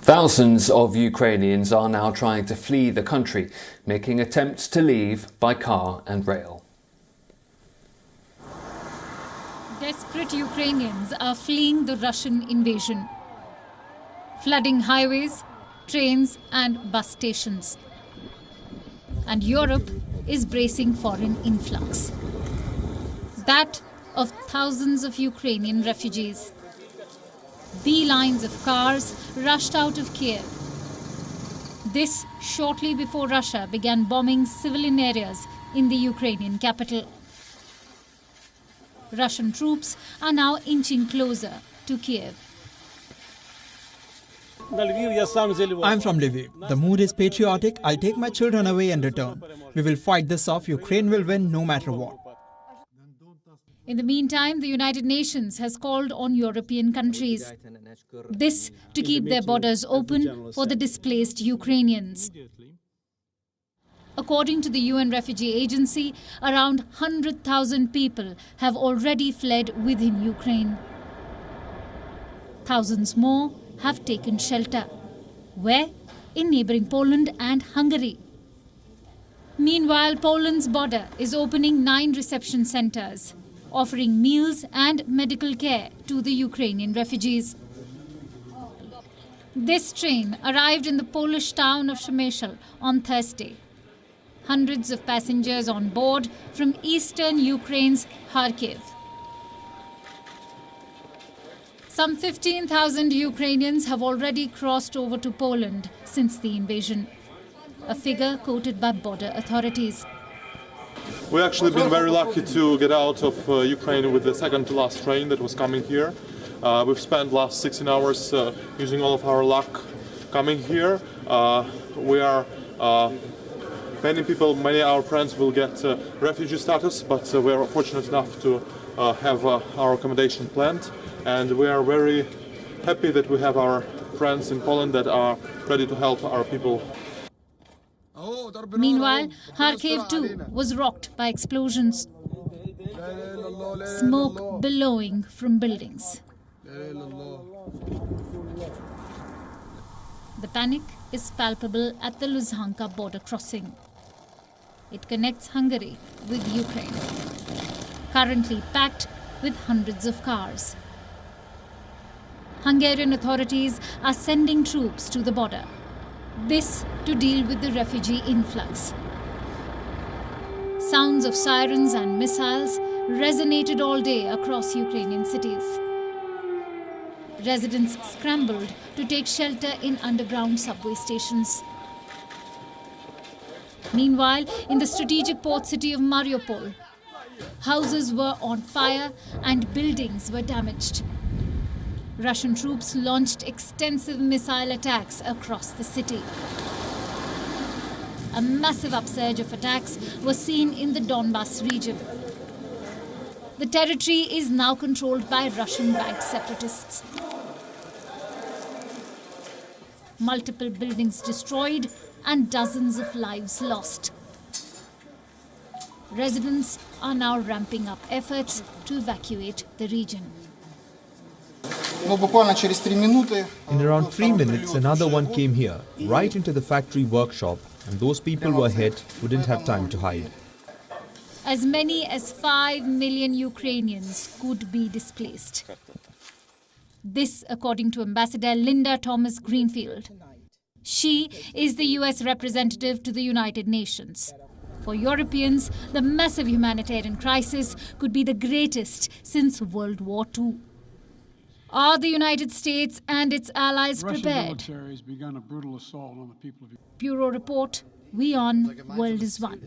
Thousands of Ukrainians are now trying to flee the country, making attempts to leave by car and rail. Desperate Ukrainians are fleeing the Russian invasion, flooding highways, trains and bus stations. And Europe is bracing for an influx. That of thousands of Ukrainian refugees. Beelines of cars rushed out of Kiev. This shortly before Russia began bombing civilian areas in the Ukrainian capital. Russian troops are now inching closer to Kiev. I'm from Lviv. The mood is patriotic. I'll take my children away and return. We will fight this off. Ukraine will win no matter what. In the meantime, the United Nations has called on European countries. This to keep their borders open for the displaced Ukrainians. According to the UN Refugee Agency, around 100,000 people have already fled within Ukraine. Thousands more have taken shelter. Where? In neighbouring Poland and Hungary. Meanwhile, Poland's border is opening 9 reception centres, offering meals and medical care to the Ukrainian refugees. This train arrived in the Polish town of Przemyśl on Thursday. Hundreds of passengers on board from eastern Ukraine's Kharkiv. Some 15,000 Ukrainians have already crossed over to Poland since the invasion, a figure quoted by border authorities. We've actually been very lucky to get out of Ukraine with the second to last train that was coming here. We've spent last 16 hours using all of our luck coming here. Many of our friends will get refugee status, but we are fortunate enough to have our accommodation planned. And we are very happy that we have our friends in Poland that are ready to help our people. Meanwhile, Kharkiv too was rocked by explosions. Smoke billowing from buildings. The panic is palpable at the Luzhanka border crossing. It connects Hungary with Ukraine, currently packed with hundreds of cars. Hungarian authorities are sending troops to the border. This to deal with the refugee influx. Sounds of sirens and missiles resonated all day across Ukrainian cities. Residents scrambled to take shelter in underground subway stations. Meanwhile, in the strategic port city of Mariupol, houses were on fire and buildings were damaged. Russian troops launched extensive missile attacks across the city. A massive upsurge of attacks was seen in the Donbas region. The territory is now controlled by Russian-backed separatists. Multiple buildings destroyed and dozens of lives lost. Residents are now ramping up efforts to evacuate the region. In around 3 minutes, another one came here, right into the factory workshop, and those people were hit who didn't have time to hide. As many as 5 million Ukrainians could be displaced. This, according to Ambassador Linda Thomas Greenfield. She is the US representative to the United Nations. For Europeans, the massive humanitarian crisis could be the greatest since World War II. Are the United States and its allies prepared? Bureau Report, WION World is One.